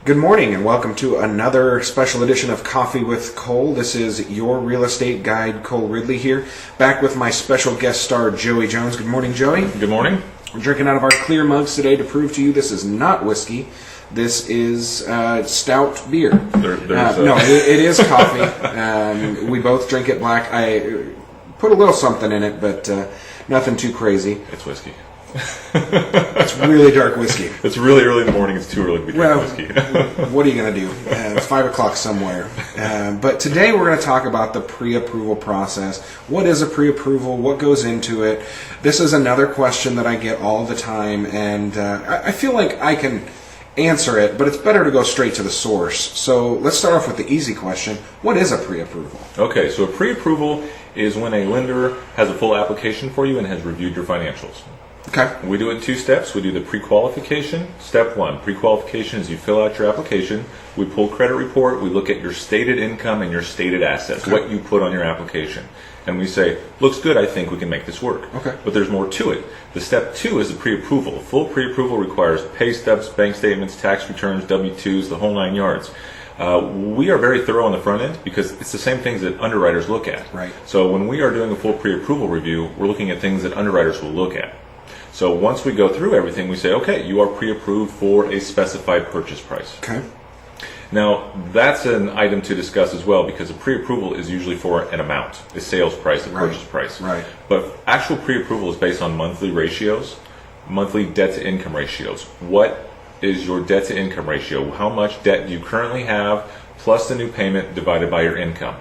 Good morning and welcome to another special edition of Coffee with Cole. This is your real estate guide, Cole Ridley here, back with my special guest star, Joey Jones. Good morning, Joey. Good morning. We're drinking out of our clear mugs today to prove to you this is not whiskey. This is stout beer. No, it is coffee. We both drink it black. I put a little something in it, but nothing too crazy. It's whiskey. It's really dark whiskey. It's really early in the morning. It's too early to be drinking whiskey. What are you going to do? It's 5 o'clock somewhere. But today we're going to talk about the pre-approval process. What is a pre-approval? What goes into it? This is another question that I get all the time, and I feel like I can answer it, but it's better to go straight to the source. So let's start off with the easy question. What is a pre-approval? Okay, so a pre-approval is when a lender has a full application for you and has reviewed your financials. Okay. We do it in 2 steps. We do the pre-qualification. Step 1, pre-qualification is you fill out your application. We pull credit report. We look at your stated income and your stated assets, what you put on your application. And we say, looks good, I think we can make this work. Okay. But there's more to it. The step 2 is the pre-approval. Full pre-approval requires pay stubs, bank statements, tax returns, W-2s, the whole 9 yards. We are very thorough on the front end because it's the same things that underwriters look at. Right. So when we are doing a full pre-approval review, we're looking at things that underwriters will look at. So once we go through everything, we say, okay, you are pre-approved for a specified purchase price. Okay. Now, that's an item to discuss as well because a pre-approval is usually for an amount, a sales price, a purchase price. Right. But actual pre-approval is based on monthly ratios, monthly debt-to-income ratios. What is your debt-to-income ratio? How much debt do you currently have plus the new payment divided by your income?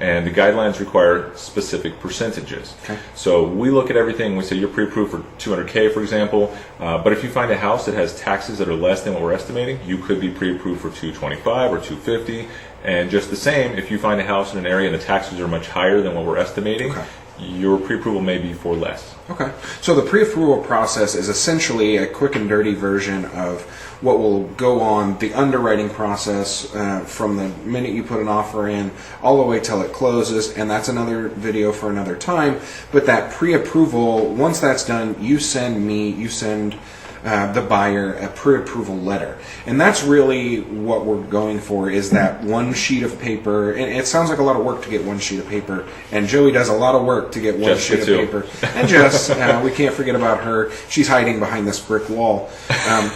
And the guidelines require specific percentages. Okay. So we look at everything. We say you're pre-approved for $200K, for example. But if you find a house that has taxes that are less than what we're estimating, you could be pre-approved for $225 or $250. And just the same, if you find a house in an area and the taxes are much higher than what we're estimating, your pre-approval may be for less. Okay. So the pre-approval process is essentially a quick and dirty version of what will go on the underwriting process from the minute you put an offer in all the way till it closes, and that's another video for another time. But that pre-approval, once that's done, you send the buyer a pre-approval letter. And that's really what we're going for, is that one sheet of paper. And it sounds like a lot of work to get one sheet of paper. And Joey does a lot of work to get one sheet of paper. And Jess, we can't forget about her. She's hiding behind this brick wall.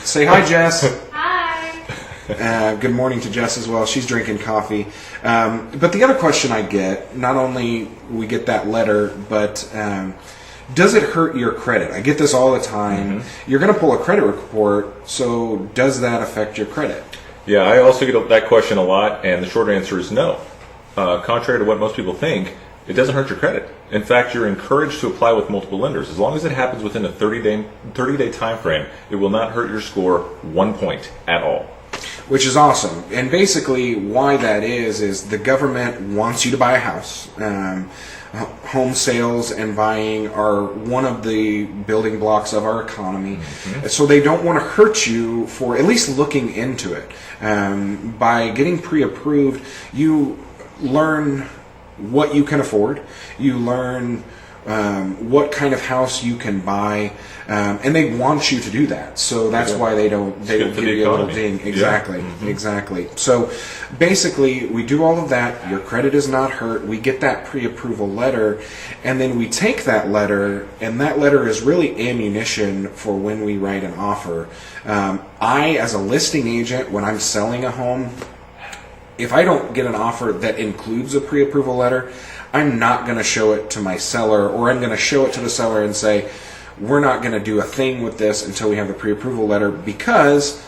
Say hi, Jess. Hi. Good morning to Jess as well. She's drinking coffee. But the other question I get, not only we get that letter, but does it hurt your credit? I get this all the time. Mm-hmm. You're going to pull a credit report, so does that affect your credit? Yeah, I also get that question a lot, and the short answer is no. Contrary to what most people think, it doesn't hurt your credit. In fact, you're encouraged to apply with multiple lenders. As long as it happens within a 30-day time frame, it will not hurt your score 1 point at all. Which is awesome. And basically why that is the government wants you to buy a house. Home sales and buying are one of the building blocks of our economy. Mm-hmm. So they don't want to hurt you for at least looking into it. By getting pre-approved, you learn what you can afford. You learn what kind of house you can buy, and they want you to do that. So that's why they don't give you a little ding. Exactly, exactly. So basically, we do all of that. Your credit is not hurt. We get that pre-approval letter, and then we take that letter, and that letter is really ammunition for when we write an offer. I, as a listing agent, when I'm selling a home, if I don't get an offer that includes a pre-approval letter, I'm not going to show it to my seller, or I'm going to show it to the seller and say, we're not going to do a thing with this until we have the pre-approval letter, because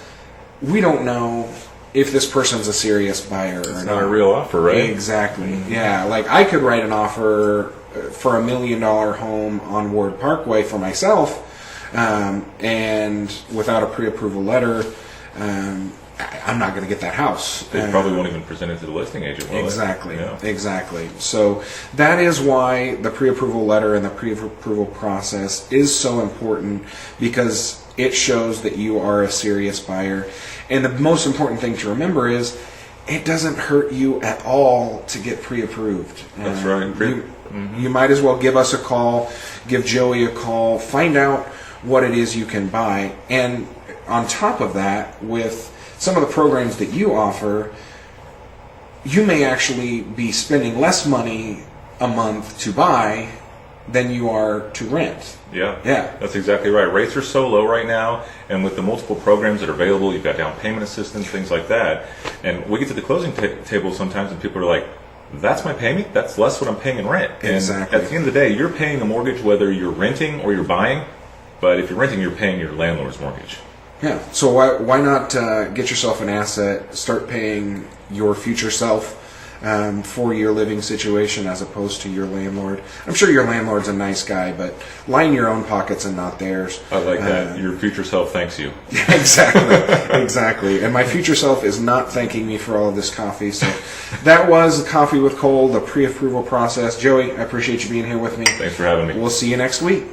we don't know if this person's a serious buyer or not. It's not a real offer, right? Exactly. Mm-hmm. Yeah, like I could write an offer for $1 million home on Ward Parkway for myself, and without a pre-approval letter, I'm not going to get that house. They probably won't even present it to the listing agent, will Exactly. Yeah. Exactly. So that is why the pre-approval letter and the pre-approval process is so important, because it shows that you are a serious buyer. And the most important thing to remember is it doesn't hurt you at all to get pre-approved. That's right. You might as well give us a call, give Joey a call, find out what it is you can buy. And on top of that, with some of the programs that you offer, you may actually be spending less money a month to buy than you are to rent. Yeah, Yeah. that's exactly right. Rates are so low right now, and with the multiple programs that are available, you've got down payment assistance, things like that. And we get to the closing table sometimes, and people are like, "That's my payment? That's less what I'm paying in rent." Exactly. And at the end of the day, you're paying a mortgage whether you're renting or you're buying. But if you're renting, you're paying your landlord's mortgage. Yeah. So why not get yourself an asset, start paying your future self for your living situation as opposed to your landlord. I'm sure your landlord's a nice guy, but line your own pockets and not theirs. I like that. Your future self thanks you. Exactly. And my future self is not thanking me for all of this coffee. So that was Coffee with Cole, the pre-approval process. Joey, I appreciate you being here with me. Thanks for having me. We'll see you next week.